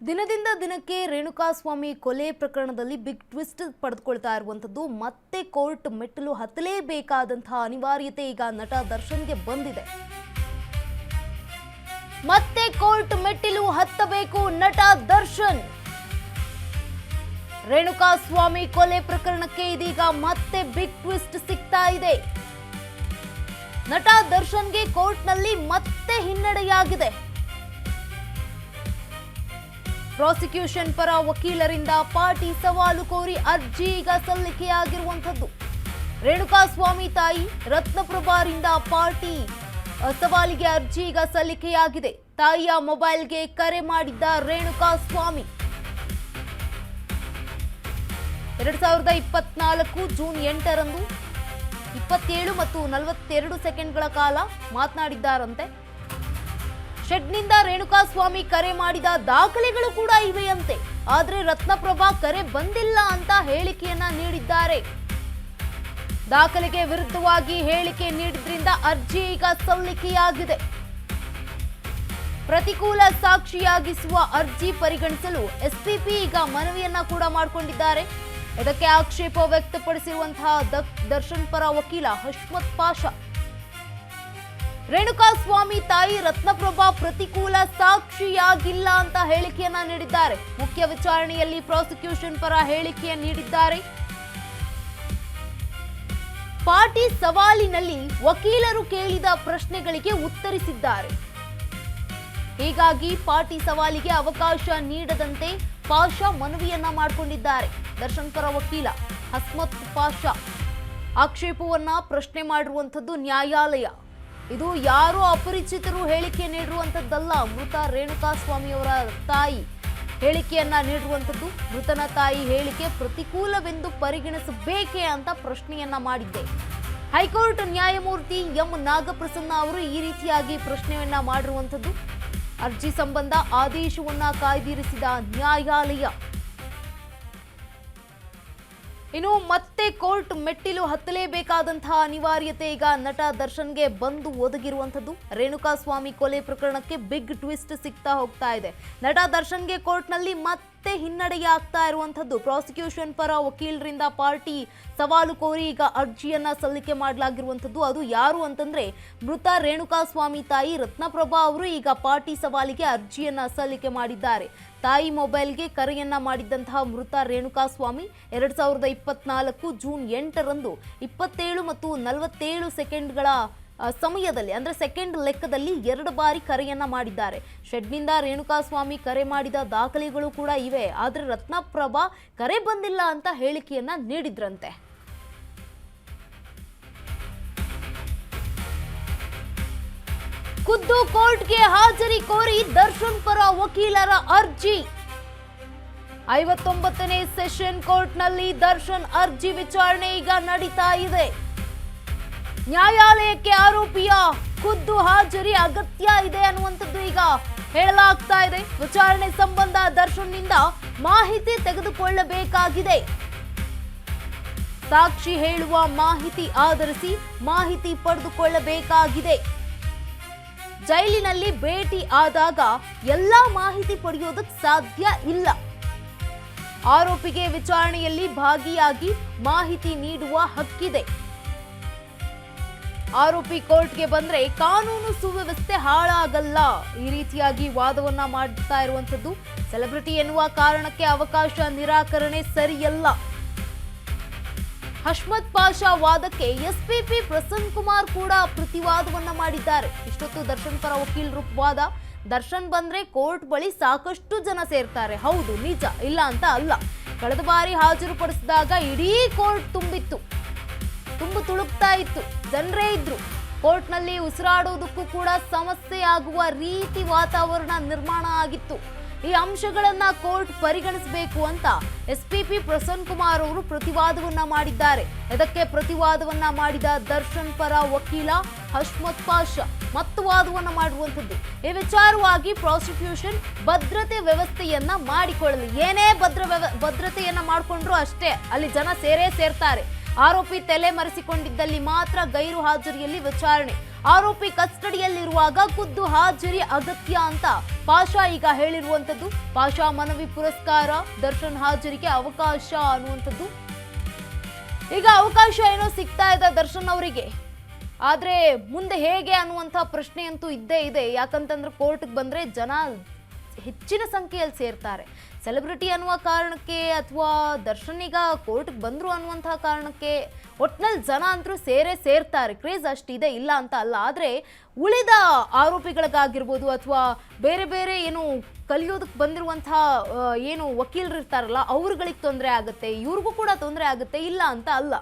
ದಿನದಿಂದ ದಿನಕ್ಕೆ ರೇಣುಕಾಸ್ವಾಮಿ ಕೊಲೆ ಪ್ರಕರಣದಲ್ಲಿ ಬಿಗ್ ಟ್ವಿಸ್ಟ್ ಪಡೆದುಕೊಳ್ತಾ ಇರುವಂತದ್ದು ಮತ್ತೆ ಕೋರ್ಟ್ ಮೆಟ್ಟಿಲು ಹತ್ತಲೇಬೇಕಾದಂತಹ ಅನಿವಾರ್ಯತೆ ಈಗ ನಟ ದರ್ಶನ್ಗೆ ಬಂದಿದೆ. ಮತ್ತೆ ಕೋರ್ಟ್ ಮೆಟ್ಟಿಲು ಹತ್ತಬೇಕು ನಟ ದರ್ಶನ್. ರೇಣುಕಾಸ್ವಾಮಿ ಕೊಲೆ ಪ್ರಕರಣಕ್ಕೆ ಇದೀಗ ಮತ್ತೆ ಬಿಗ್ ಟ್ವಿಸ್ಟ್ ಸಿಗ್ತಾ ಇದೆ. ನಟ ದರ್ಶನ್ಗೆ ಕೋರ್ಟ್ನಲ್ಲಿ ಮತ್ತೆ ಹಿನ್ನಡೆಯಾಗಿದೆ. ಪ್ರಾಸಿಕ್ಯೂಷನ್ ಪರ ವಕೀಲರಿಂದ ಪಾರ್ಟಿ ಸವಾಲು ಕೋರಿ ಅರ್ಜಿ ಈಗ ಸಲ್ಲಿಕೆಯಾಗಿರುವಂತದ್ದು. ರೇಣುಕಾಸ್ವಾಮಿ ತಾಯಿ ರತ್ನಪ್ರಭಾರಿಂದ ಪಾರ್ಟಿ ಸವಾಲಿಗೆ ಅರ್ಜಿ ಈಗ ಸಲ್ಲಿಕೆಯಾಗಿದೆ. ತಾಯಿಯ ಮೊಬೈಲ್ಗೆ ಕರೆ ಮಾಡಿದ್ದ ರೇಣುಕಾಸ್ವಾಮಿ 2024 ಜೂನ್ 8ರಂದು 27 ಮತ್ತು 42 ಸೆಕೆಂಡ್ಗಳ ಕಾಲ ಮಾತನಾಡಿದ್ದಾರಂತೆ. ಶೆಡ್ನಿಂದ ರೇಣುಕಾಸ್ವಾಮಿ ಕರೆ ಮಾಡಿದ ದಾಖಲೆಗಳು ಕೂಡ ಇವೆಯಂತೆ. ಆದ್ರೆ ರತ್ನಪ್ರಭಾ ಕರೆ ಬಂದಿಲ್ಲ ಅಂತ ಹೇಳಿಕೆಯನ್ನ ನೀಡಿದ್ದಾರೆ. ದಾಖಲೆಗೆ ವಿರುದ್ಧವಾಗಿ ಹೇಳಿಕೆ ನೀಡಿದ್ರಿಂದ ಅರ್ಜಿ ಈಗ ಸಲ್ಲಿಕೆಯಾಗಿದೆ. ಪ್ರತಿಕೂಲ ಸಾಕ್ಷಿಯಾಗಿಸುವ ಅರ್ಜಿ ಪರಿಗಣಿಸಲು ಎಸ್ಪಿಪಿ ಈಗ ಮನವಿಯನ್ನ ಕೂಡ ಮಾಡಿಕೊಂಡಿದ್ದಾರೆ. ಇದಕ್ಕೆ ಆಕ್ಷೇಪ ವ್ಯಕ್ತಪಡಿಸಿರುವಂತಹ ದರ್ಶನ್ ಪರ ವಕೀಲ ಹಷ್ಮತ್ ಪಾಷಾ ರೇಣುಕಾಸ್ವಾಮಿ ತಾಯಿ ರತ್ನಪ್ರಭಾ ಪ್ರತಿಕೂಲ ಸಾಕ್ಷಿಯಾಗಿಲ್ಲ ಅಂತ ಹೇಳಿಕೆಯನ್ನ ನೀಡಿದ್ದಾರೆ. ಮುಖ್ಯ ವಿಚಾರಣೆಯಲ್ಲಿ ಪ್ರಾಸಿಕ್ಯೂಷನ್ ಪರ ಹೇಳಿಕೆಯ ನೀಡಿದ್ದಾರೆ. ಪಾರ್ಟಿ ಸವಾಲಿನಲ್ಲಿ ವಕೀಲರು ಕೇಳಿದ ಪ್ರಶ್ನೆಗಳಿಗೆ ಉತ್ತರಿಸಿದ್ದಾರೆ. ಹೀಗಾಗಿ ಪಾರ್ಟಿ ಸವಾಲಿಗೆ ಅವಕಾಶ ನೀಡದಂತೆ ಪಾಷಾ ಮನವಿಯನ್ನ ಮಾಡಿಕೊಂಡಿದ್ದಾರೆ. ದರ್ಶನ್ ಪರ ವಕೀಲ ಹಸ್ಮತ್ ಪಾಷಾ ಆಕ್ಷೇಪವನ್ನ ಪ್ರಶ್ನೆ ಮಾಡಿರುವಂತದ್ದು ನ್ಯಾಯಾಲಯ. ಇದು ಯಾರೋ ಅಪರಿಚಿತರು ಹೇಳಿಕೆ ನೀಡಿರುವಂತದ್ದಲ್ಲ. ಮೃತ ರೇಣುಕಾಸ್ವಾಮಿಯವರ ತಾಯಿ ಹೇಳಿಕೆಯನ್ನ ನೀಡಿರುವಂತದ್ದು. ಮೃತನ ತಾಯಿ ಹೇಳಿಕೆ ಪ್ರತಿಕೂಲವೆಂದು ಪರಿಗಣಿಸಬೇಕೇ ಅಂತ ಪ್ರಶ್ನೆಯನ್ನ ಮಾಡಿದ್ದೆ. ಹೈಕೋರ್ಟ್ ನ್ಯಾಯಮೂರ್ತಿ ಎಂ ನಾಗಪ್ರಸನ್ನ ಅವರು ಈ ರೀತಿಯಾಗಿ ಪ್ರಶ್ನೆಯನ್ನ ಮಾಡಿರುವಂತದ್ದು. ಅರ್ಜಿ ಸಂಬಂಧ ಆದೇಶವನ್ನ ಕಾಯ್ದಿರಿಸಿದ ನ್ಯಾಯಾಲಯ. ಇನ್ನು ಮತ್ತೆ ಕೋರ್ಟ್ ಮೆಟ್ಟಿಲು ಹತ್ತಲೇಬೇಕಾದಂತಹ ಅನಿವಾರ್ಯತೆ ಈಗ ನಟ ದರ್ಶನ್ಗೆ ಬಂದು ಒದಗಿರುವಂತದ್ದು. ರೇಣುಕಾಸ್ವಾಮಿ ಕೊಲೆ ಪ್ರಕರಣಕ್ಕೆ ಬಿಗ್ ಟ್ವಿಸ್ಟ್ ಸಿಗ್ತಾ ಹೋಗ್ತಾ ಇದೆ. ನಟ ದರ್ಶನ್ಗೆ ಕೋರ್ಟ್ನಲ್ಲಿ ಮತ್ತೆ ಹಿನ್ನಡೆಯಾಗ್ತಾ ಇರುವಂತದ್ದು. ಪ್ರಾಸಿಕ್ಯೂಷನ್ ಪರ ವಕೀಲರಿಂದ ಪಾರ್ಟಿ ಸವಾಲು ಕೋರಿ ಈಗ ಅರ್ಜಿಯನ್ನ ಸಲ್ಲಿಕೆ ಮಾಡಲಾಗಿರುವಂತದ್ದು. ಅದು ಯಾರು ಅಂತಂದ್ರೆ ಮೃತ ರೇಣುಕಾಸ್ವಾಮಿ ತಾಯಿ ರತ್ನಪ್ರಭಾ ಅವರು ಈಗ ಪಾರ್ಟಿ ಸವಾಲಿಗೆ ಅರ್ಜಿಯನ್ನ ಸಲ್ಲಿಕೆ ಮಾಡಿದ್ದಾರೆ. ತಾಯಿ ಮೊಬೈಲ್ಗೆ ಕರೆಯನ್ನ ಮಾಡಿದ್ದಂತಹ ಮೃತ ರೇಣುಕಾಸ್ವಾಮಿ 2024 ಜೂನ್ 8ರಂದು 27 ಮತ್ತು 47 ಸೆಕೆಂಡ್ಗಳ ಸಮಯದಲ್ಲಿ ಅಂದ್ರೆ ಸೆಕೆಂಡ್ ಲೆಕ್ಕದಲ್ಲಿ 2 ಬಾರಿ ಕರೆಯನ್ನ ಮಾಡಿದ್ದಾರೆ. ಶೆಡ್ನಿಂದ ರೇಣುಕಾಸ್ವಾಮಿ ಕರೆ ಮಾಡಿದ ದಾಖಲೆಗಳು ಕೂಡ ಇವೆ. ಆದ್ರೆ ರತ್ನಪ್ರಭಾ ಕರೆ ಬಂದಿಲ್ಲ ಅಂತ ಹೇಳಿಕೆಯನ್ನ ನೀಡಿದ್ರಂತೆ. ಖುದ್ದು ಕೋರ್ಟ್ಗೆ ಹಾಜರಿ ಕೋರಿ ದರ್ಶನ್ ಪರ ವಕೀಲರ ಅರ್ಜಿ. 59ನೇ ಸೆಷನ್ ಕೋರ್ಟ್ನಲ್ಲಿ ದರ್ಶನ್ ಅರ್ಜಿ ವಿಚಾರಣೆ ಈಗ ನಡೀತಾ ಇದೆ. ನ್ಯಾಯಾಲಯಕ್ಕೆ ಆರೋಪಿಯ ಖುದ್ದು ಹಾಜರಿ ಅಗತ್ಯ ಇದೆ ಅನ್ನುವಂಥದ್ದು ಈಗ ಹೇಳಲಾಗ್ತಾ ಇದೆ. ವಿಚಾರಣೆ ಸಂಬಂಧ ದರ್ಶನ್ನಿಂದ ಮಾಹಿತಿ ತೆಗೆದುಕೊಳ್ಳಬೇಕಾಗಿದೆ. ಸಾಕ್ಷಿ ಹೇಳುವ ಮಾಹಿತಿ ಆಧರಿಸಿ ಮಾಹಿತಿ ಪಡೆದುಕೊಳ್ಳಬೇಕಾಗಿದೆ. ಜೈಲಿನಲ್ಲಿ ಭೇಟಿ ಆದಾಗ ಎಲ್ಲಾ ಮಾಹಿತಿ ಪಡೆಯೋದಕ್ಕೆ ಸಾಧ್ಯ ಇಲ್ಲ. ಆರೋಪಿಗೆ ವಿಚಾರಣೆಯಲ್ಲಿ ಭಾಗಿಯಾಗಿ ಮಾಹಿತಿ ನೀಡುವ ಹಕ್ಕಿದೆ. ಆರೋಪಿ ಕೋರ್ಟ್ಗೆ ಬಂದ್ರೆ ಕಾನೂನು ಸುವ್ಯವಸ್ಥೆ ಹಾಳಾಗಲ್ಲ. ಈ ರೀತಿಯಾಗಿ ವಾದವನ್ನ ಮಾಡ್ತಾ ಇರುವಂತದ್ದು. ಸೆಲೆಬ್ರಿಟಿ ಎನ್ನುವ ಕಾರಣಕ್ಕೆ ಅವಕಾಶ ನಿರಾಕರಣೆ ಸರಿಯಲ್ಲ. ಹಷ್ಮತ್ ಪಾಷಾ ವಾದಕ್ಕೆ ಎಸ್ಪಿಪಿ ಪ್ರಸನ್ನ ಕುಮಾರ್ ಕೂಡ ಪ್ರತಿವಾದವನ್ನ ಮಾಡಿದ್ದಾರೆ. ಇಷ್ಟೊತ್ತು ದರ್ಶನ್ ಪರ ವಕೀಲರು ವಾದ. ದರ್ಶನ್ ಬಂದ್ರೆ ಕೋರ್ಟ್ ಬಳಿ ಸಾಕಷ್ಟು ಜನ ಸೇರ್ತಾರೆ. ಹೌದು, ನಿಜ, ಇಲ್ಲ ಅಂತ ಅಲ್ಲ. ಕಳೆದ ಬಾರಿ ಹಾಜರುಪಡಿಸಿದಾಗ ಇಡೀ ಕೋರ್ಟ್ ತುಂಬು ತುಳುಕ್ತಾ ಇತ್ತು. ಜನರೇ ಇದ್ರು. ಕೋರ್ಟ್ನಲ್ಲಿ ಉಸಿರಾಡೋದಕ್ಕೂ ಕೂಡ ಸಮಸ್ಯೆ ಆಗುವ ರೀತಿ ವಾತಾವರಣ ನಿರ್ಮಾಣ ಆಗಿತ್ತು. ಈ ಅಂಶಗಳನ್ನ ಕೋರ್ಟ್ ಪರಿಗಣಿಸಬೇಕು ಅಂತ ಎಸ್ಪಿಪಿ ಪ್ರಸನ್ನ ಕುಮಾರ್ ಅವರು ಪ್ರತಿವಾದವನ್ನ ಮಾಡಿದ್ದಾರೆ. ಇದಕ್ಕೆ ಪ್ರತಿವಾದವನ್ನ ಮಾಡಿದ ದರ್ಶನ್ ಪರ ವಕೀಲ ಹಷ್ಮತ್ ಪಾಷಾ ಮತ್ತು ವಾದವನ್ನ ಮಾಡುವಂತದ್ದು. ಈ ವಿಚಾರವಾಗಿ ಪ್ರಾಸಿಕ್ಯೂಷನ್ ಭದ್ರತೆ ವ್ಯವಸ್ಥೆಯನ್ನ ಮಾಡಿಕೊಳ್ಳಲಿ. ಏನೇ ಭದ್ರತೆಯನ್ನ ಮಾಡಿಕೊಂಡ್ರು ಅಷ್ಟೇ ಅಲ್ಲಿ ಜನ ಸೇರ್ತಾರೆ. ಆರೋಪಿ ತಲೆ ಮರೆಸಿಕೊಂಡಿದ್ದಲ್ಲಿ ಮಾತ್ರ ಗೈರು ಹಾಜರಿಯಲ್ಲಿ ವಿಚಾರಣೆ. ಆರೋಪಿ ಕಸ್ಟಡಿಯಲ್ಲಿರುವಾಗ ಖುದ್ದು ಹಾಜರಿ ಅಗತ್ಯ ಅಂತ ಪಾಷಾ ಈಗ ಹೇಳಿರುವಂತದ್ದು. ಪಾಷಾ ಮನವಿ ಪುರಸ್ಕಾರ, ದರ್ಶನ್ ಹಾಜರಿಗೆ ಅವಕಾಶ ಅನ್ನುವಂಥದ್ದು. ಈಗ ಅವಕಾಶ ಏನೋ ಸಿಗ್ತಾ ಇದೆ ದರ್ಶನ್ ಅವರಿಗೆ, ಆದ್ರೆ ಮುಂದೆ ಹೇಗೆ ಅನ್ನುವಂಥ ಪ್ರಶ್ನೆ ಅಂತೂ ಇದ್ದೇ ಇದೆ. ಯಾಕಂತಂದ್ರೆ ಕೋರ್ಟ್ಗೆ ಬಂದ್ರೆ ಜನ ಹೆಚ್ಚಿನ ಸಂಖ್ಯೆಯಲ್ಲಿ ಸೇರ್ತಾರೆ. ಸೆಲೆಬ್ರಿಟಿ ಅನ್ನುವ ಕಾರಣಕ್ಕೆ ಅಥವಾ ದರ್ಶನ್ ಈಗ ಕೋರ್ಟ್ಗೆ ಬಂದ್ರು ಅನ್ನುವಂತಹ ಕಾರಣಕ್ಕೆ ಒಟ್ನಲ್ಲಿ ಜನ ಅಂತರೂ ಸೇರ್ತಾರೆ. ಕ್ರೇಜ್ ಅಷ್ಟಿದೆ, ಇಲ್ಲ ಅಂತ ಅಲ್ಲ. ಆದರೆ ಉಳಿದ ಆರೋಪಿಗಳಿಗಾಗಿರ್ಬೋದು ಅಥವಾ ಬೇರೆ ಬೇರೆ ಏನು ಕಲಿಯೋದಕ್ಕೆ ಬಂದಿರುವಂತಹ ಏನು ವಕೀಲರು ಇರ್ತಾರಲ್ಲ, ಅವ್ರುಗಳಿಗೆ ತೊಂದರೆ ಆಗುತ್ತೆ, ಇವ್ರಿಗೂ ಕೂಡ ತೊಂದರೆ ಆಗುತ್ತೆ, ಇಲ್ಲ ಅಂತ ಅಲ್ಲ.